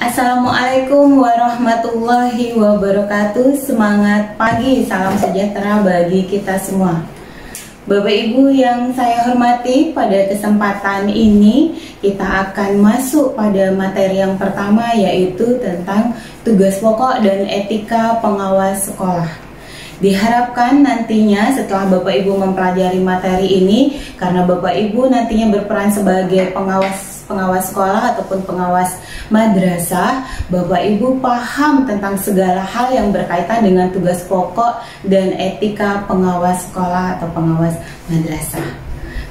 Assalamualaikum warahmatullahi wabarakatuh. Semangat pagi, salam sejahtera bagi kita semua. Bapak Ibu yang saya hormati, pada kesempatan ini kita akan masuk pada materi yang pertama, yaitu tentang tugas pokok dan etika pengawas sekolah. Diharapkan nantinya setelah Bapak Ibu mempelajari materi ini, karena Bapak Ibu nantinya berperan sebagai pengawas sekolah ataupun pengawas madrasah, Bapak Ibu paham tentang segala hal yang berkaitan dengan tugas pokok dan etika pengawas sekolah atau pengawas madrasah.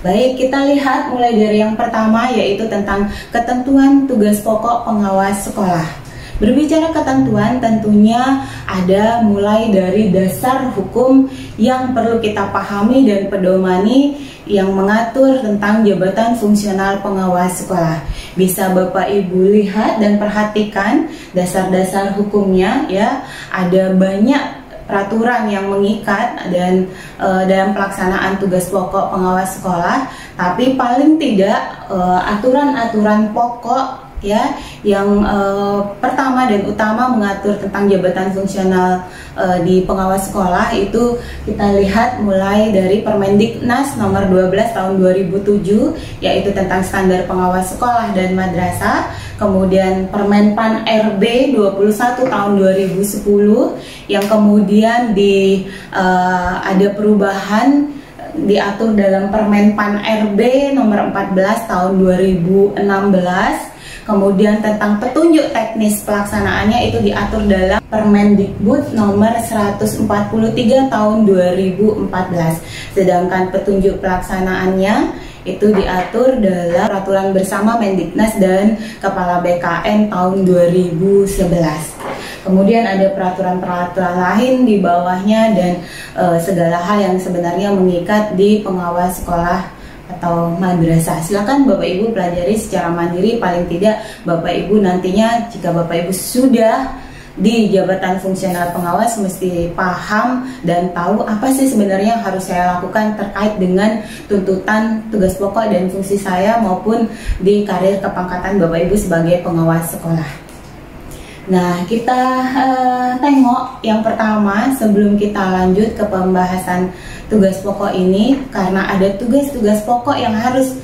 Baik, kita lihat mulai dari yang pertama, yaitu tentang ketentuan tugas pokok pengawas sekolah. Berbicara ketentuan, tentunya ada mulai dari dasar hukum yang perlu kita pahami dan pedomani yang mengatur tentang jabatan fungsional pengawas sekolah. Bisa Bapak Ibu lihat dan perhatikan dasar-dasar hukumnya, ya. Ada banyak peraturan yang mengikat dan dalam pelaksanaan tugas pokok pengawas sekolah, tapi paling tidak aturan-aturan pokok, ya, yang pertama dan utama mengatur tentang jabatan fungsional di pengawas sekolah itu kita lihat mulai dari Permendiknas nomor 12 tahun 2007, yaitu tentang standar pengawas sekolah dan madrasah. Kemudian Permenpan RB 21 tahun 2010 yang kemudian ada perubahan diatur dalam Permenpan RB nomor 14 tahun 2016. Kemudian tentang petunjuk teknis pelaksanaannya itu diatur dalam Permendikbud nomor 143 tahun 2014. Sedangkan petunjuk pelaksanaannya itu diatur dalam peraturan bersama Mendiknas dan Kepala BKN tahun 2011. Kemudian ada peraturan-peraturan lain di bawahnya dan segala hal yang sebenarnya mengikat di pengawas sekolah atau madrasah. Silakan Bapak Ibu pelajari secara mandiri. Paling tidak Bapak Ibu nantinya jika Bapak Ibu sudah di jabatan fungsional pengawas mesti paham dan tahu apa sih sebenarnya yang harus saya lakukan terkait dengan tuntutan tugas pokok dan fungsi saya maupun di karir kepangkatan Bapak Ibu sebagai pengawas sekolah. Nah, kita tengok yang pertama sebelum kita lanjut ke pembahasan tugas pokok ini, karena ada tugas-tugas pokok yang harus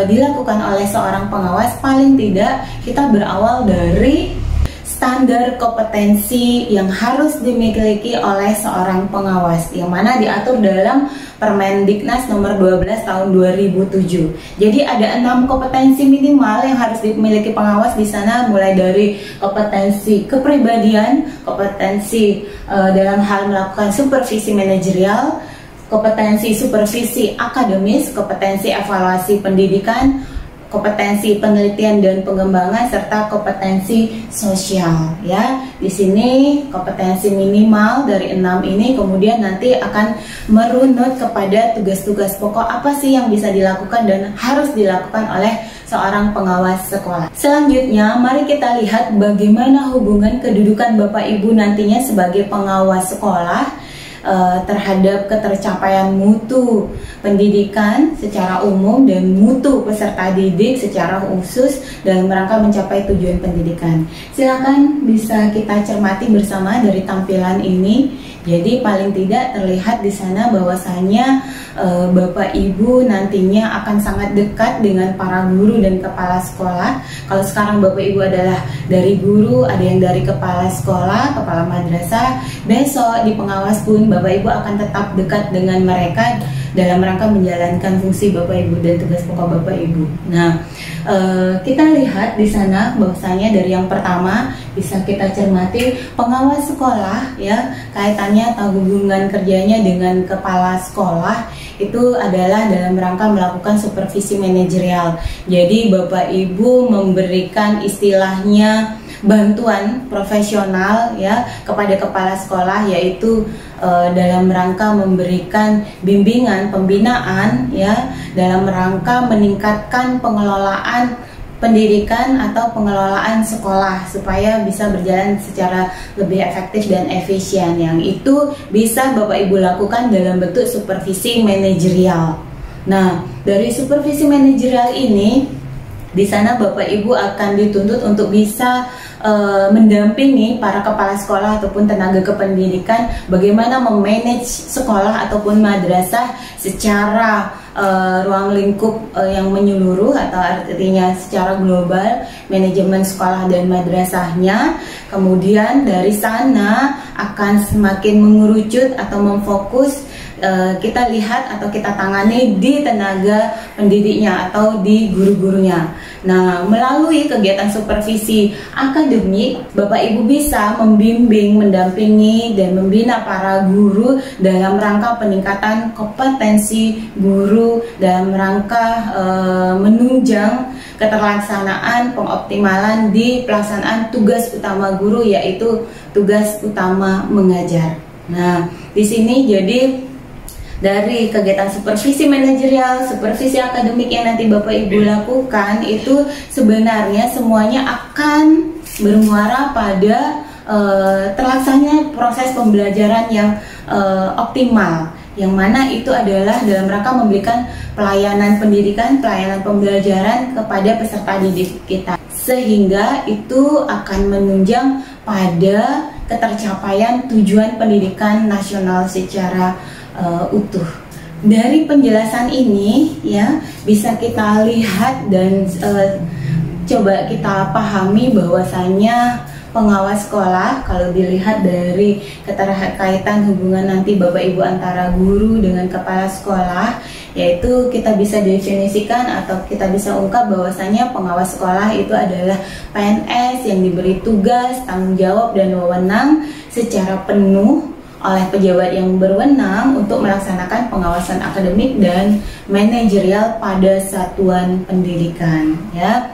dilakukan oleh seorang pengawas. Paling tidak kita berawal dari standar kompetensi yang harus dimiliki oleh seorang pengawas, yang mana diatur dalam Permendiknas nomor 12 tahun 2007. Jadi ada 6 kompetensi minimal yang harus dimiliki pengawas di sana, mulai dari kompetensi kepribadian, kompetensi dalam hal melakukan supervisi manajerial, kompetensi supervisi akademis, kompetensi evaluasi pendidikan, kompetensi penelitian dan pengembangan, serta kompetensi sosial, ya. Di sini kompetensi minimal dari 6 ini kemudian nanti akan merunut kepada tugas-tugas pokok apa sih yang bisa dilakukan dan harus dilakukan oleh seorang pengawas sekolah. Selanjutnya, mari kita lihat bagaimana hubungan kedudukan Bapak Ibu nantinya sebagai pengawas sekolah terhadap ketercapaian mutu pendidikan secara umum dan mutu peserta didik secara khusus dalam rangka mencapai tujuan pendidikan. Silakan bisa kita cermati bersama dari tampilan ini. Jadi paling tidak terlihat di sana bahwasanya Bapak Ibu nantinya akan sangat dekat dengan para guru dan kepala sekolah. Kalau sekarang Bapak Ibu adalah dari guru, ada yang dari kepala sekolah, kepala madrasah. Besok di pengawas pun Bapak Ibu akan tetap dekat dengan mereka dalam rangka menjalankan fungsi Bapak Ibu dan tugas pokok Bapak Ibu. Nah, kita lihat di sana bahwasanya dari yang pertama bisa kita cermati pengawas sekolah, ya, kaitannya atau hubungan kerjanya dengan kepala sekolah itu adalah dalam rangka melakukan supervisi manajerial. Jadi Bapak Ibu memberikan istilahnya bantuan profesional, ya, kepada kepala sekolah, yaitu dalam rangka memberikan bimbingan pembinaan, ya, dalam rangka meningkatkan pengelolaan pendidikan atau pengelolaan sekolah supaya bisa berjalan secara lebih efektif dan efisien, yang itu bisa Bapak Ibu lakukan dalam bentuk supervisi manajerial. Nah, dari supervisi manajerial ini di sana Bapak Ibu akan dituntut untuk bisa mendampingi para kepala sekolah ataupun tenaga kependidikan bagaimana memanage sekolah ataupun madrasah secara ruang lingkup yang menyeluruh, atau artinya secara global, manajemen sekolah dan madrasahnya. Kemudian dari sana akan semakin mengerucut atau memfokus, kita lihat atau kita tangani di tenaga pendidiknya atau di guru-gurunya. Nah, melalui kegiatan supervisi akademik, Bapak Ibu bisa membimbing, mendampingi, dan membina para guru dalam rangka peningkatan kompetensi guru, dalam rangka menunjang keterlaksanaan pengoptimalan di pelaksanaan tugas utama guru, yaitu tugas utama mengajar. Nah, di sini jadi dari kegiatan supervisi manajerial, supervisi akademik yang nanti Bapak Ibu lakukan itu sebenarnya semuanya akan bermuara pada terlaksananya proses pembelajaran yang optimal, yang mana itu adalah dalam rangka memberikan pelayanan pendidikan, pelayanan pembelajaran kepada peserta didik kita, sehingga itu akan menunjang pada ketercapaian tujuan pendidikan nasional secara utuh. Dari penjelasan ini ya bisa kita lihat dan coba kita pahami bahwasanya pengawas sekolah, kalau dilihat dari keterkaitan hubungan nanti Bapak Ibu antara guru dengan kepala sekolah, yaitu kita bisa definisikan atau kita bisa ungkap bahwasanya pengawas sekolah itu adalah PNS yang diberi tugas, tanggung jawab dan wewenang secara penuh oleh pejabat yang berwenang untuk melaksanakan pengawasan akademik dan manajerial pada satuan pendidikan ya.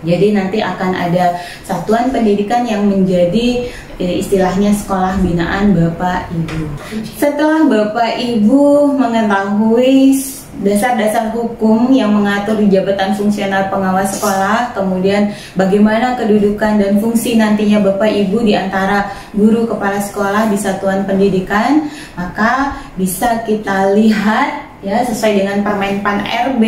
Jadi nanti akan ada satuan pendidikan yang menjadi istilahnya sekolah binaan Bapak Ibu. Setelah Bapak Ibu mengetahui dasar-dasar hukum yang mengatur jabatan fungsional pengawas sekolah, kemudian bagaimana kedudukan dan fungsi nantinya Bapak Ibu di antara guru kepala sekolah di satuan pendidikan, maka bisa kita lihat ya sesuai dengan Permenpan RB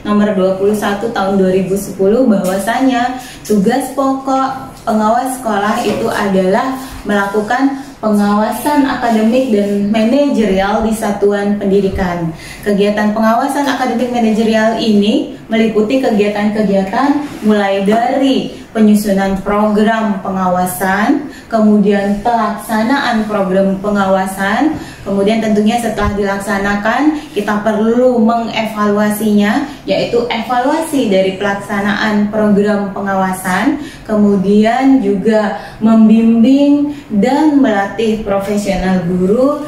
nomor 21 tahun 2010 bahwasanya tugas pokok pengawas sekolah itu adalah melakukan pengawasan akademik dan manajerial di satuan pendidikan. Kegiatan pengawasan akademik manajerial ini meliputi kegiatan-kegiatan mulai dari penyusunan program pengawasan, kemudian pelaksanaan program pengawasan, kemudian tentunya setelah dilaksanakan kita perlu mengevaluasinya, yaitu evaluasi dari pelaksanaan program pengawasan, kemudian juga membimbing dan melatih profesional guru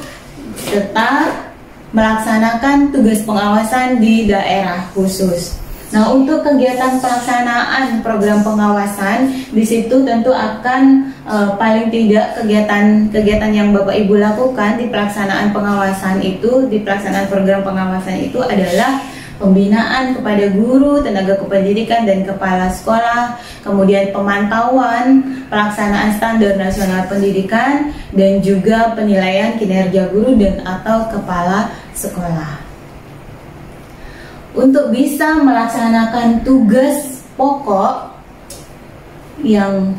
serta melaksanakan tugas pengawasan di daerah khusus. Nah, untuk kegiatan pelaksanaan program pengawasan di situ tentu akan paling tidak kegiatan yang Bapak Ibu lakukan di pelaksanaan pengawasan itu, di pelaksanaan program pengawasan itu adalah pembinaan kepada guru, tenaga kependidikan dan kepala sekolah, kemudian pemantauan pelaksanaan standar nasional pendidikan dan juga penilaian kinerja guru dan atau kepala sekolah. Untuk bisa melaksanakan tugas pokok yang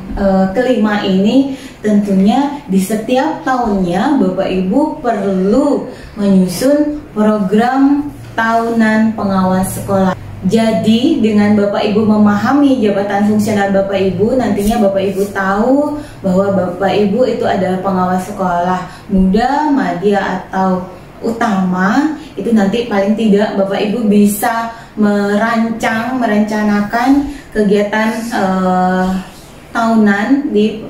kelima ini, tentunya di setiap tahunnya Bapak Ibu perlu menyusun program tahunan pengawas sekolah. Jadi dengan Bapak Ibu memahami jabatan fungsional Bapak Ibu, nantinya Bapak Ibu tahu bahwa Bapak Ibu itu adalah pengawas sekolah muda, madya atau utama. Itu nanti paling tidak Bapak Ibu bisa merencanakan kegiatan tahunan di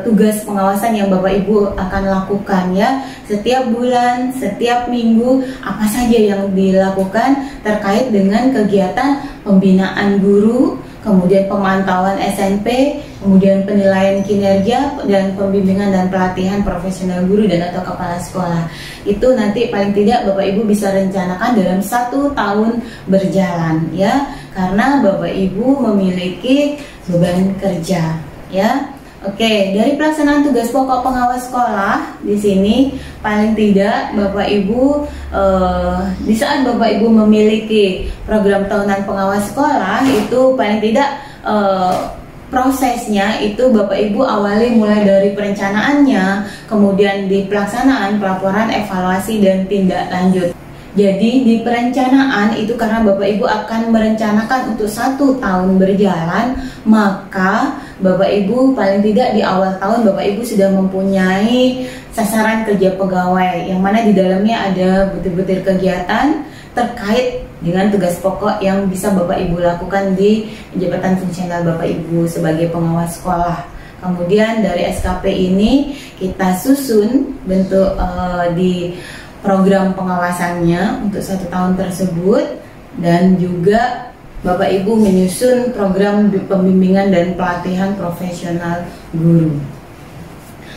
tugas pengawasan yang Bapak Ibu akan lakukan ya. Setiap bulan, setiap minggu, apa saja yang dilakukan terkait dengan kegiatan pembinaan guru, kemudian pemantauan SNP, kemudian penilaian kinerja dan pembimbingan dan pelatihan profesional guru dan atau kepala sekolah. Itu nanti paling tidak Bapak Ibu bisa rencanakan dalam 1 tahun berjalan ya, karena Bapak Ibu memiliki beban kerja ya. Oke, dari pelaksanaan tugas pokok pengawas sekolah di sini paling tidak Bapak Ibu di saat Bapak Ibu memiliki program tahunan pengawas sekolah itu paling tidak prosesnya itu Bapak Ibu awali mulai dari perencanaannya, kemudian di pelaksanaan, pelaporan, evaluasi, dan tindak lanjut. Jadi di perencanaan itu karena Bapak Ibu akan merencanakan untuk 1 tahun berjalan, maka Bapak Ibu paling tidak di awal tahun Bapak Ibu sudah mempunyai sasaran kerja pegawai, yang mana di dalamnya ada butir-butir kegiatan terkait dengan tugas pokok yang bisa Bapak Ibu lakukan di jabatan fungsional Bapak Ibu sebagai pengawas sekolah. Kemudian dari SKP ini kita susun bentuk di program pengawasannya untuk 1 tahun tersebut, dan juga Bapak Ibu menyusun program pembimbingan dan pelatihan profesional guru.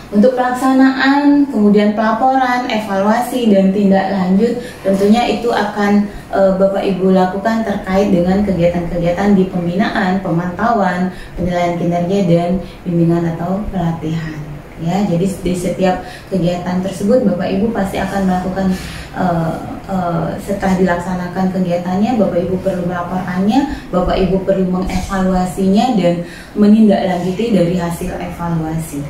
Untuk pelaksanaan, kemudian pelaporan, evaluasi, dan tindak lanjut tentunya itu akan Bapak Ibu lakukan terkait dengan kegiatan-kegiatan di pembinaan, pemantauan, penilaian kinerja, dan bimbingan atau pelatihan. Ya, jadi di setiap kegiatan tersebut Bapak Ibu pasti akan melakukan setelah dilaksanakan kegiatannya, Bapak Ibu perlu melaporkannya, Bapak Ibu perlu mengevaluasinya dan menindaklanjuti dari hasil evaluasi.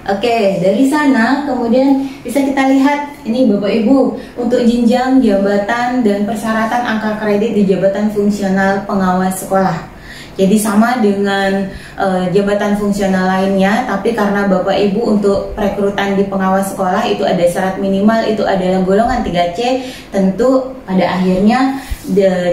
Oke, dari sana kemudian bisa kita lihat ini Bapak Ibu untuk jenjang jabatan dan persyaratan angka kredit di jabatan fungsional pengawas sekolah. Jadi sama dengan jabatan fungsional lainnya, tapi karena Bapak Ibu untuk perekrutan di pengawas sekolah itu ada syarat minimal, itu adalah golongan 3C. Tentu pada akhirnya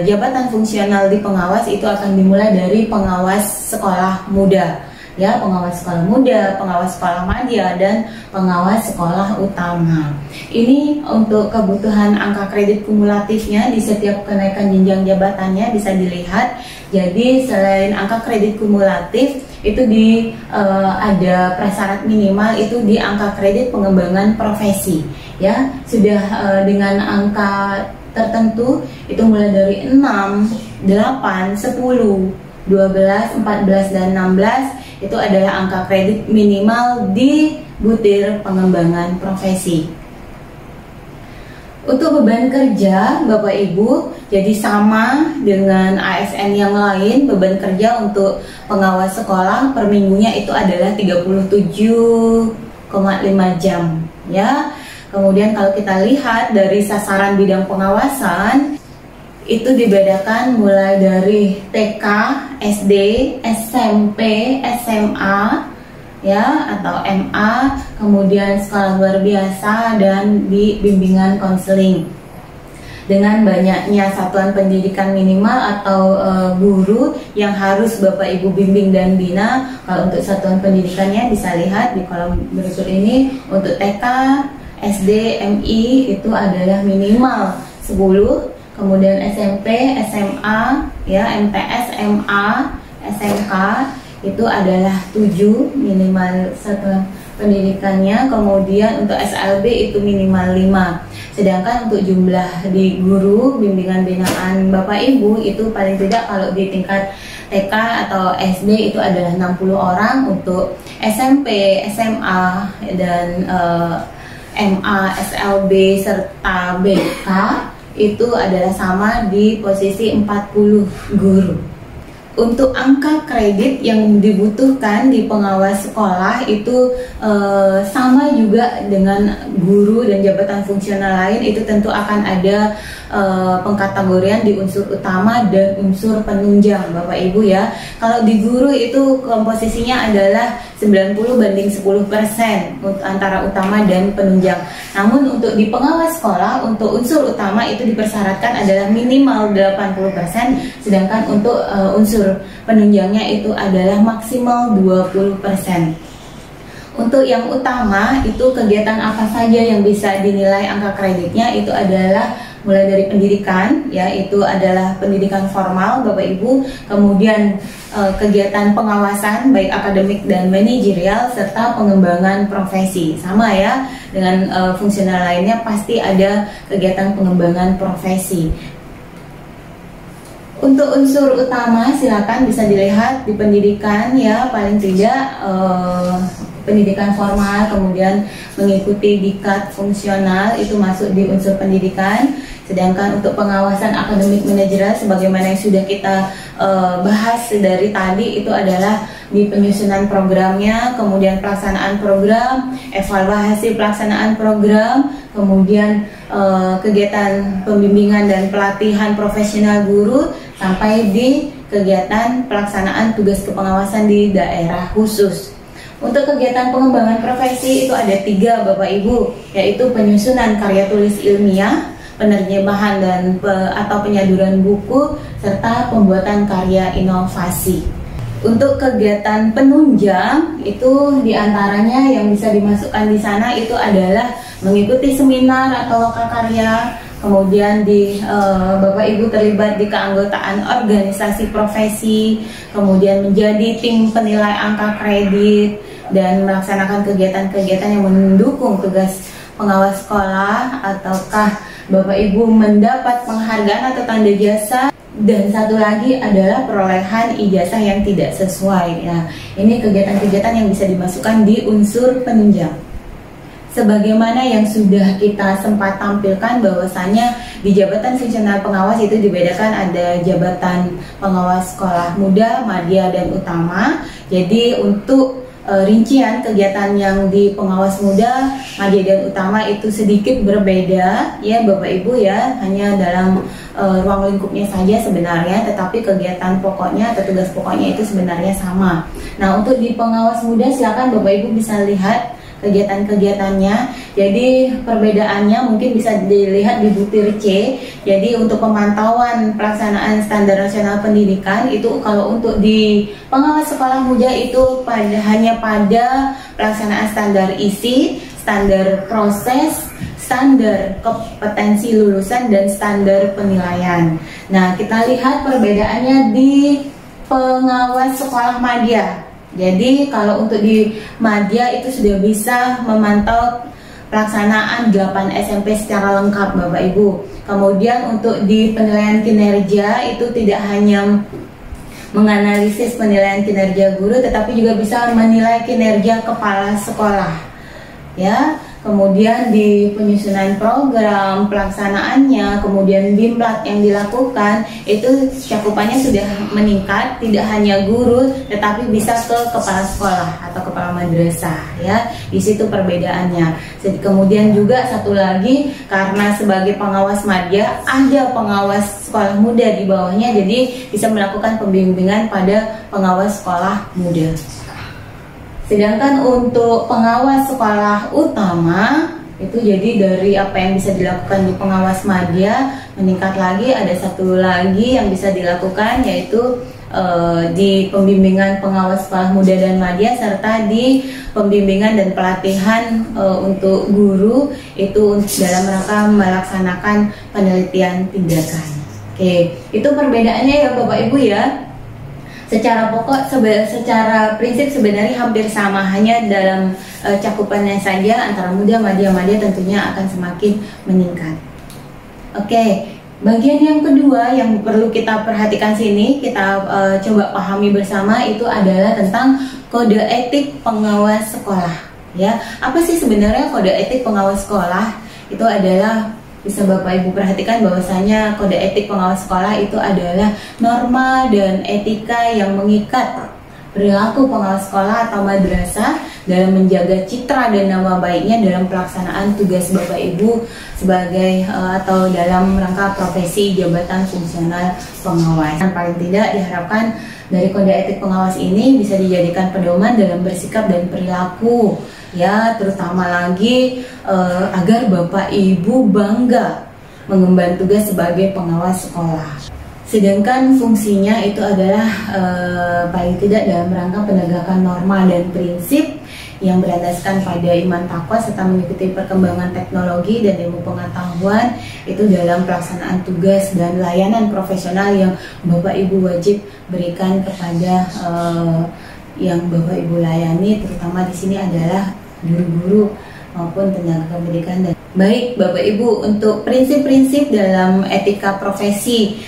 jabatan fungsional di pengawas itu akan dimulai dari pengawas sekolah muda. Ya, pengawas sekolah muda, pengawas sekolah madya, dan pengawas sekolah utama. Ini untuk kebutuhan angka kredit kumulatifnya di setiap kenaikan jenjang jabatannya bisa dilihat. Jadi selain angka kredit kumulatif itu ada prasyarat minimal itu di angka kredit pengembangan profesi. Ya, sudah dengan angka tertentu itu mulai dari 6, 8, 10, 12, 14, dan 16 itu adalah angka kredit minimal di butir pengembangan profesi. Untuk beban kerja Bapak Ibu jadi sama dengan ASN yang lain. Beban kerja untuk pengawas sekolah per minggunya itu adalah 37,5 jam ya. Kemudian kalau kita lihat dari sasaran bidang pengawasan itu dibedakan mulai dari TK, SD, SMP, SMA ya atau MA, kemudian sekolah luar biasa, dan di bimbingan konseling. Dengan banyaknya satuan pendidikan minimal atau guru yang harus Bapak Ibu bimbing dan bina. Kalau untuk satuan pendidikannya bisa lihat di kolom berikut ini. Untuk TK, SD, MI itu adalah minimal 10, kemudian SMP, SMA, ya, MTS, MA, SMK itu adalah 7 minimal satuan pendidikannya. Kemudian untuk SLB itu minimal 5. Sedangkan untuk jumlah di guru bimbingan binaan Bapak Ibu itu paling tidak kalau di tingkat TK atau SD itu adalah 60 orang. Untuk SMP, SMA, dan MA, SLB, serta BK itu adalah sama di posisi 40 guru. Untuk angka kredit yang dibutuhkan di pengawas sekolah itu sama juga dengan guru dan jabatan fungsional lain. Itu tentu akan ada pengkategorian di unsur utama dan unsur penunjang Bapak Ibu ya. Kalau di guru itu komposisinya adalah 90/10% antara utama dan penunjang. Namun untuk di pengawas sekolah untuk unsur utama itu dipersyaratkan adalah minimal 80%, sedangkan untuk unsur penunjangnya itu adalah maksimal 20%. Untuk yang utama itu kegiatan apa saja yang bisa dinilai angka kreditnya itu adalah mulai dari pendidikan, ya itu adalah pendidikan formal Bapak Ibu, kemudian kegiatan pengawasan baik akademik dan manajerial, serta pengembangan profesi. Sama ya dengan fungsional lainnya, pasti ada kegiatan pengembangan profesi. Untuk unsur utama silakan bisa dilihat di pendidikan ya, paling tidak pendidikan formal, kemudian mengikuti diklat fungsional itu masuk di unsur pendidikan. Sedangkan untuk pengawasan akademik manajerial sebagaimana yang sudah kita bahas dari tadi, itu adalah di penyusunan programnya, kemudian pelaksanaan program, evaluasi pelaksanaan program, kemudian kegiatan pembimbingan dan pelatihan profesional guru, sampai di kegiatan pelaksanaan tugas kepengawasan di daerah khusus. Untuk kegiatan pengembangan profesi itu ada 3 Bapak Ibu, yaitu penyusunan karya tulis ilmiah, penerjemahan dan atau penyaduran buku, serta pembuatan karya inovasi. Untuk kegiatan penunjang itu diantaranya yang bisa dimasukkan di sana itu adalah mengikuti seminar atau lokakarya, kemudian Bapak Ibu terlibat di keanggotaan organisasi profesi, kemudian menjadi tim penilai angka kredit, dan melaksanakan kegiatan-kegiatan yang mendukung tugas pengawas sekolah, ataukah Bapak Ibu mendapat penghargaan atau tanda jasa. Dan satu lagi adalah perolehan ijazah yang tidak sesuai. Nah, ini kegiatan-kegiatan yang bisa dimasukkan di unsur penunjang. Sebagaimana yang sudah kita sempat tampilkan, bahwasanya di jabatan fungsional pengawas itu dibedakan, ada jabatan pengawas sekolah muda, madya, dan utama. Jadi untuk rincian kegiatan yang di pengawas muda, madya, dan utama itu sedikit berbeda ya Bapak Ibu ya, hanya dalam ruang lingkupnya saja sebenarnya, tetapi kegiatan pokoknya atau tugas pokoknya itu sebenarnya sama. Nah, untuk di pengawas muda silakan Bapak Ibu bisa lihat kegiatan-kegiatannya. Jadi perbedaannya mungkin bisa dilihat di butir C. Jadi untuk pemantauan pelaksanaan standar nasional pendidikan itu, kalau untuk di pengawas sekolah muda itu hanya pada pelaksanaan standar isi, standar proses, standar kompetensi lulusan, dan standar penilaian. Nah, kita lihat perbedaannya di pengawas sekolah madya. Jadi kalau untuk di madya itu sudah bisa memantau pelaksanaan 8 SMP secara lengkap Bapak Ibu. Kemudian untuk di penilaian kinerja itu tidak hanya menganalisis penilaian kinerja guru, tetapi juga bisa menilai kinerja kepala sekolah ya. Kemudian di penyusunan program, pelaksanaannya, kemudian bimblat yang dilakukan, itu cakupannya sudah meningkat, tidak hanya guru tetapi bisa ke kepala sekolah atau kepala madrasah ya. Di situ perbedaannya. Kemudian juga satu lagi, karena sebagai pengawas madya ada pengawas sekolah muda di bawahnya, jadi bisa melakukan pembimbingan pada pengawas sekolah muda. Sedangkan untuk pengawas sekolah utama itu jadi dari apa yang bisa dilakukan di pengawas madya, meningkat lagi ada satu lagi yang bisa dilakukan, yaitu di pembimbingan pengawas sekolah muda dan madya, serta di pembimbingan dan pelatihan untuk guru itu dalam rangka melaksanakan penelitian tindakan. Oke, itu perbedaannya ya Bapak Ibu ya. Secara pokok, secara prinsip sebenarnya hampir sama, hanya dalam cakupannya saja antara muda, madya tentunya akan semakin meningkat. Oke, bagian yang kedua yang perlu kita perhatikan sini, kita coba pahami bersama, itu adalah tentang kode etik pengawas sekolah. Ya, apa sih sebenarnya kode etik pengawas sekolah? Itu adalah, bisa Bapak Ibu perhatikan bahwasanya kode etik pengawas sekolah itu adalah norma dan etika yang mengikat perilaku pengawas sekolah atau madrasah dalam menjaga citra dan nama baiknya dalam pelaksanaan tugas Bapak Ibu sebagai atau dalam rangka profesi jabatan fungsional pengawas. Dan paling tidak diharapkan dari kode etik pengawas ini bisa dijadikan pedoman dalam bersikap dan perilaku ya, terutama lagi agar Bapak Ibu bangga mengemban tugas sebagai pengawas sekolah. Sedangkan fungsinya itu adalah paling tidak dalam rangka penegakan norma dan prinsip yang berlandaskan pada iman takwa serta mengikuti perkembangan teknologi dan ilmu pengetahuan itu dalam pelaksanaan tugas dan layanan profesional yang Bapak Ibu wajib berikan kepada yang Bapak Ibu layani, terutama di sini adalah guru-guru maupun tenaga pendidikan. Dan baik Bapak Ibu, untuk prinsip-prinsip dalam etika profesi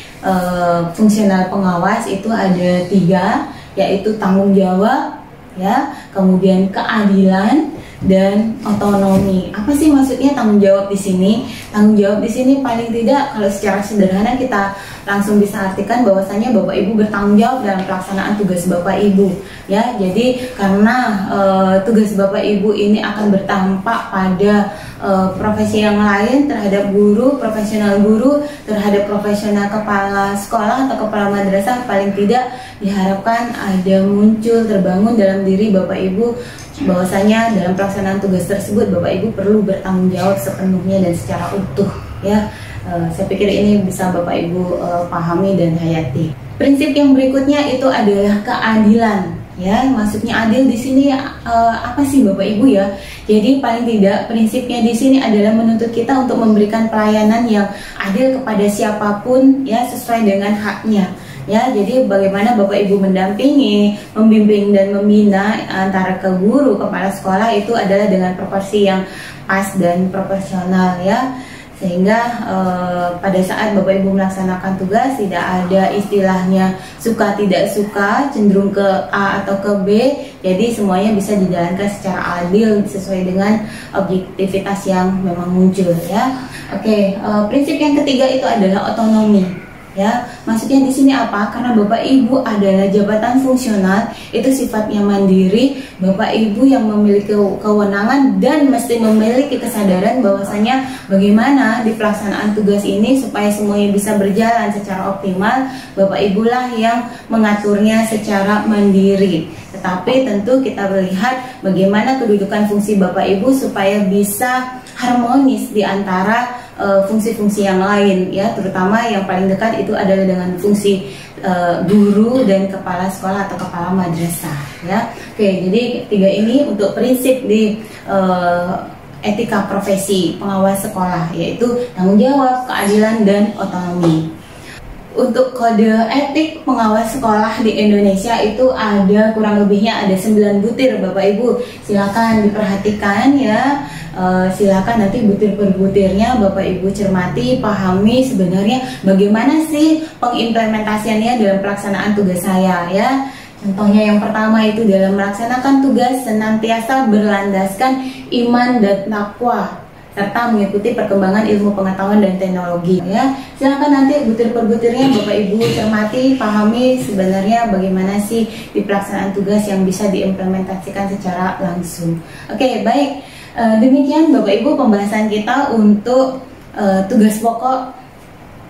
fungsional pengawas itu ada 3, yaitu tanggung jawab ya, kemudian keadilan, dan otonomi. Apa sih maksudnya tanggung jawab di sini? Tanggung jawab di sini paling tidak kalau secara sederhana kita langsung bisa artikan bahwasanya Bapak Ibu bertanggung jawab dalam pelaksanaan tugas Bapak Ibu, ya. Jadi karena tugas Bapak Ibu ini akan berdampak pada profesi yang lain, terhadap guru, profesional guru, terhadap profesional kepala sekolah atau kepala madrasah, paling tidak diharapkan ada muncul terbangun dalam diri Bapak Ibu bahwasanya dalam pelaksanaan tugas tersebut Bapak Ibu perlu bertanggung jawab sepenuhnya dan secara utuh, ya. Saya pikir ini bisa Bapak Ibu pahami dan hayati. Prinsip yang berikutnya itu adalah keadilan, ya. Maksudnya adil di sini apa sih Bapak Ibu, ya? Jadi paling tidak prinsipnya di sini adalah menuntut kita untuk memberikan pelayanan yang adil kepada siapapun, ya, sesuai dengan haknya. Ya, jadi bagaimana Bapak Ibu mendampingi, membimbing dan membina antara ke guru, kepala sekolah itu adalah dengan proporsi yang pas dan proporsional, ya. Sehingga pada saat Bapak Ibu melaksanakan tugas tidak ada istilahnya suka tidak suka, cenderung ke A atau ke B. Jadi semuanya bisa dijalankan secara adil sesuai dengan objektivitas yang memang muncul, ya. Oke, prinsip yang ketiga itu adalah otonomi. Ya, maksudnya di sini apa? Karena Bapak Ibu adalah jabatan fungsional, itu sifatnya mandiri. Bapak Ibu yang memiliki kewenangan dan mesti memiliki kesadaran bahwasanya bagaimana di pelaksanaan tugas ini supaya semuanya bisa berjalan secara optimal. Bapak Ibu lah yang mengaturnya secara mandiri. Tetapi tentu kita melihat bagaimana kedudukan fungsi Bapak Ibu supaya bisa harmonis di antara fungsi-fungsi yang lain, ya, terutama yang paling dekat itu adalah dengan fungsi guru dan kepala sekolah atau kepala madrasah, ya. Oke, jadi tiga ini untuk prinsip di etika profesi pengawas sekolah, yaitu tanggung jawab, keadilan, dan otonomi. Untuk kode etik pengawas sekolah di Indonesia itu ada kurang lebihnya ada 9 butir Bapak Ibu. Silakan diperhatikan, ya. Silakan nanti butir per butirnya Bapak Ibu cermati, pahami sebenarnya bagaimana sih pengimplementasiannya dalam pelaksanaan tugas saya, ya. Contohnya yang pertama itu dalam melaksanakan tugas senantiasa berlandaskan iman dan takwa serta mengikuti perkembangan ilmu pengetahuan dan teknologi, ya. Silakan nanti butir per butirnya Bapak Ibu cermati, pahami sebenarnya bagaimana sih di pelaksanaan tugas yang bisa diimplementasikan secara langsung. Oke, baik. Demikian Bapak Ibu pembahasan kita untuk tugas pokok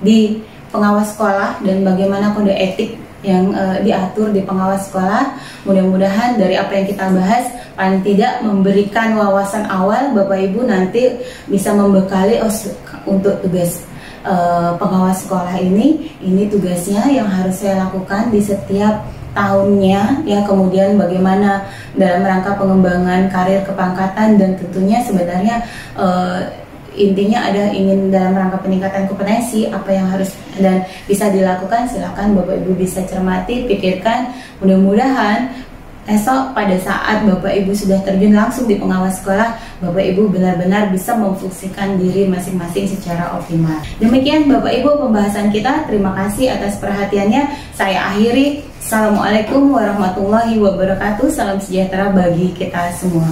di pengawas sekolah dan bagaimana kode etik yang diatur di pengawas sekolah. Mudah-mudahan dari apa yang kita bahas paling tidak memberikan wawasan awal Bapak Ibu nanti bisa membekali untuk tugas pengawas sekolah ini tugasnya yang harus saya lakukan di setiap tahunnya, ya. Kemudian bagaimana dalam rangka pengembangan karir kepangkatan dan tentunya sebenarnya intinya ada ingin dalam rangka peningkatan kompetensi apa yang harus dan bisa dilakukan. Silakan Bapak Ibu bisa cermati, pikirkan. Mudah-mudahan esok pada saat Bapak Ibu sudah terjun langsung di pengawas sekolah, Bapak Ibu benar-benar bisa memfungsikan diri masing-masing secara optimal. Demikian Bapak Ibu pembahasan kita. Terima kasih atas perhatiannya. Saya akhiri. Assalamualaikum warahmatullahi wabarakatuh. Salam sejahtera bagi kita semua.